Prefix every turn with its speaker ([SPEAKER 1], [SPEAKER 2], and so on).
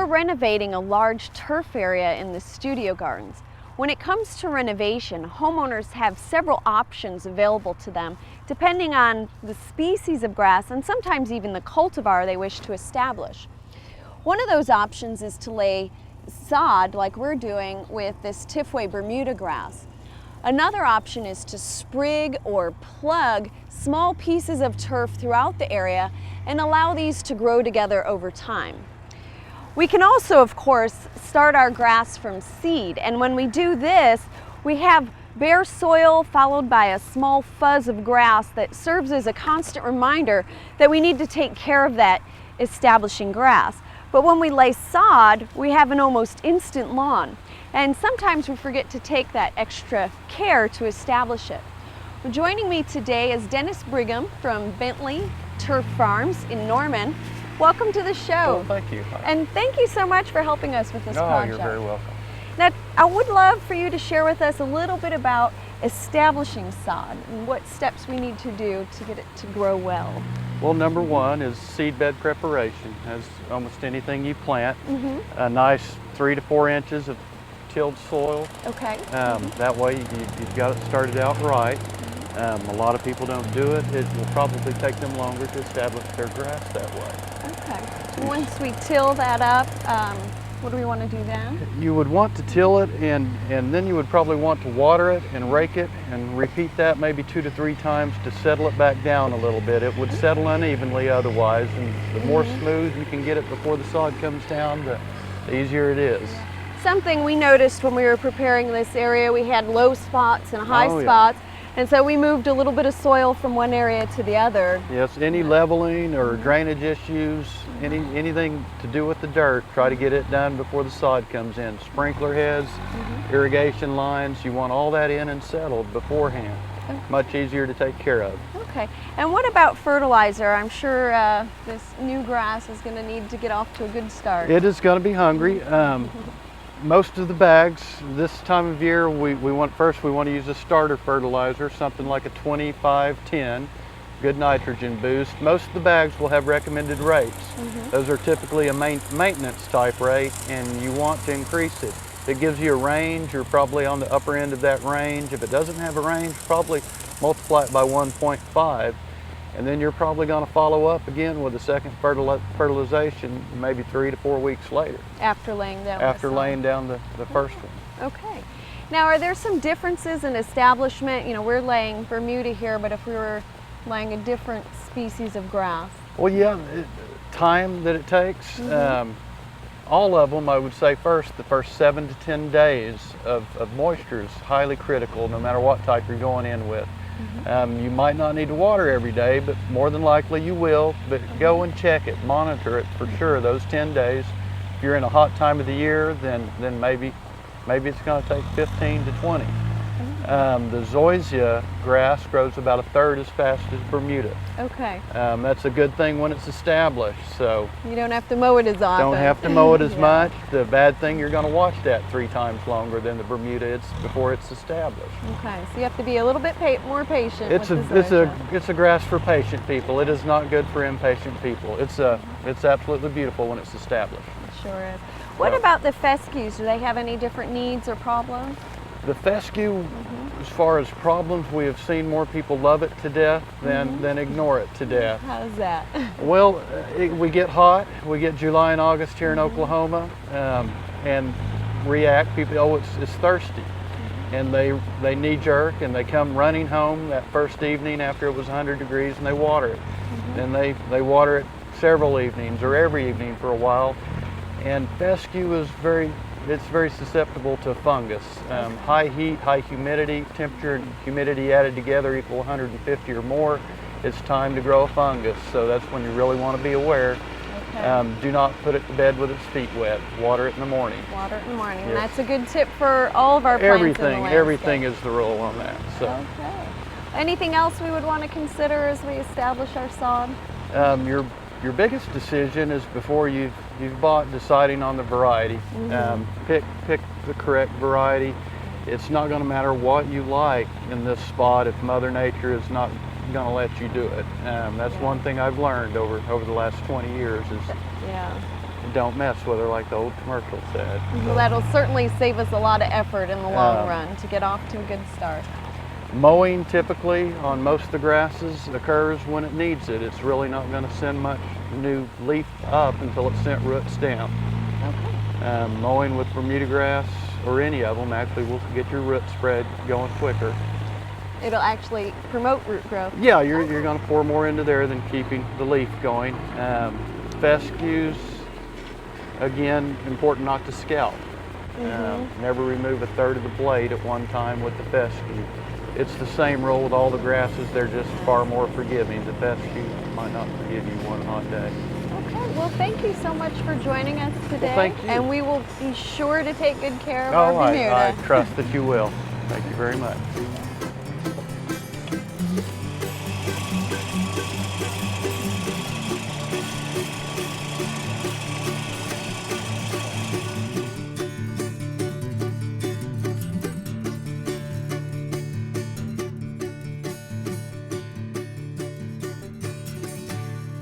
[SPEAKER 1] renovating a large turf area in the studio gardens. When it comes to renovation, homeowners have several options available to them depending on the species of grass and sometimes even the cultivar they wish to establish. One of those options is to lay sod like we're doing with this Tifway Bermuda grass. Another option is to sprig or plug small pieces of turf throughout the area and allow these to grow together over time. We can also, of course, start our grass from seed, and when we do this, we have bare soil followed by a small fuzz of grass that serves as a constant reminder that we need to take care of that establishing grass. But when we lay sod, we have an almost instant lawn, and sometimes we forget to take that extra care to establish it. Well, joining me today is Dennis Brigham from Bentley Turf Farms in Norman. Welcome to the show.
[SPEAKER 2] Well, thank you.
[SPEAKER 1] And thank you so much for helping us with this project.
[SPEAKER 2] You're very welcome.
[SPEAKER 1] Now, I would love for you to share with us a little bit about establishing sod and what steps we need to do to get it to grow well.
[SPEAKER 2] Well, number one is seedbed preparation. As almost anything you plant, a nice 3 to 4 inches of tilled soil.
[SPEAKER 1] Okay.
[SPEAKER 2] That way you've got it started out right. A lot of people don't do it. It will probably take them longer to establish their grass that way.
[SPEAKER 1] Okay. Once we till that up, what do we want to do then?
[SPEAKER 2] You would want to till it, and then you would probably want to water it and rake it and repeat that maybe 2 to 3 times to settle it back down a little bit. It would settle unevenly otherwise, and the more smooth you can get it before the sod comes down, the easier it is.
[SPEAKER 1] Something we noticed when we were preparing this area, we had low spots and high spots. And so we moved a little bit of soil from one area to the other.
[SPEAKER 2] Yes, any leveling or drainage issues, anything to do with the dirt, try to get it done before the sod comes in. Sprinkler heads, irrigation lines, you want all that in and settled beforehand. Okay. Much easier to take care of.
[SPEAKER 1] Okay, and what about fertilizer? I'm sure this new grass is going to need to get off to a good start.
[SPEAKER 2] It is going to be hungry. Most of the bags this time of year, we want to use a starter fertilizer, something like a 25-10, good nitrogen boost. Most of the bags will have recommended rates. Those are typically a maintenance type rate, and you want to increase it. If it gives you a range, you're probably on the upper end of that range. If it doesn't have a range, probably multiply it by 1.5. And then you're probably going to follow up again with a second fertilization maybe 3 to 4 weeks later.
[SPEAKER 1] After laying down
[SPEAKER 2] the first one.
[SPEAKER 1] Okay. Now, are there some differences in establishment? You know, we're laying Bermuda here, but if we were laying a different species of grass?
[SPEAKER 2] Well, yeah, time that it takes. All of them, I would say the first 7 to 10 days of moisture is highly critical no matter what type you're going in with. You might not need to water every day, but more than likely you will. But go and check it, monitor it for sure those 10 days. If you're in a hot time of the year, then maybe it's going to take 15 to 20. The zoysia grass grows about 1/3 as fast as Bermuda.
[SPEAKER 1] Okay.
[SPEAKER 2] That's a good thing when it's established. So
[SPEAKER 1] you don't have to mow it as often.
[SPEAKER 2] Don't have to mow it as much. The bad thing, you're going to watch that 3 times longer than the Bermuda before it's established.
[SPEAKER 1] Okay, so you have to be a little bit more patient.
[SPEAKER 2] It's a grass for patient people. It is not good for impatient people. It's absolutely beautiful when it's established.
[SPEAKER 1] It sure is. What about the fescues? Do they have any different needs or problems?
[SPEAKER 2] The fescue, as far as problems, we have seen more people love it to death than ignore it to death.
[SPEAKER 1] How's that?
[SPEAKER 2] Well, we get hot. We get July and August here in Oklahoma, and react. People, it's thirsty, and they knee jerk and they come running home that first evening after it was 100 degrees, and they water it. And they water it several evenings or every evening for a while. And fescue is very susceptible to fungus. High heat, high humidity, temperature and humidity added together equal 150 or more. It's time to grow a fungus, so that's when you really want to be aware. Do not put it to bed with its feet wet. Water it in the morning.
[SPEAKER 1] Water it in the morning. Yes. And that's a good tip for all of our plants.
[SPEAKER 2] Everything is the rule on that. So.
[SPEAKER 1] Okay. Anything else we would want to consider as we establish our sod?
[SPEAKER 2] Your biggest decision is before you've bought, deciding on the variety. Pick the correct variety. It's not going to matter what you like in this spot if Mother Nature is not going to let you do it. That's one thing I've learned over the last 20 years is don't mess with her like the old commercial said.
[SPEAKER 1] Well, that'll certainly save us a lot of effort in the long
[SPEAKER 2] Um,
[SPEAKER 1] run to get off to a good start.
[SPEAKER 2] Mowing typically on most of the grasses occurs when it needs it. It's really not going to send much new leaf up until it sent roots down.
[SPEAKER 1] Okay.
[SPEAKER 2] Mowing with Bermuda grass or any of them actually will get your root spread going quicker.
[SPEAKER 1] It'll actually promote root growth.
[SPEAKER 2] Yeah, you're going to pour more into there than keeping the leaf going. Fescues, again, important not to scalp. Never remove a third of the blade at one time with the fescue. It's the same rule with all the grasses, they're just far more forgiving. The fescue might not forgive you one hot day.
[SPEAKER 1] Okay, well thank you so much for joining us today.
[SPEAKER 2] Thank you.
[SPEAKER 1] And we will be sure to take good care of our
[SPEAKER 2] Oh, I
[SPEAKER 1] Bermuda.
[SPEAKER 2] trust that you will. Thank you very much.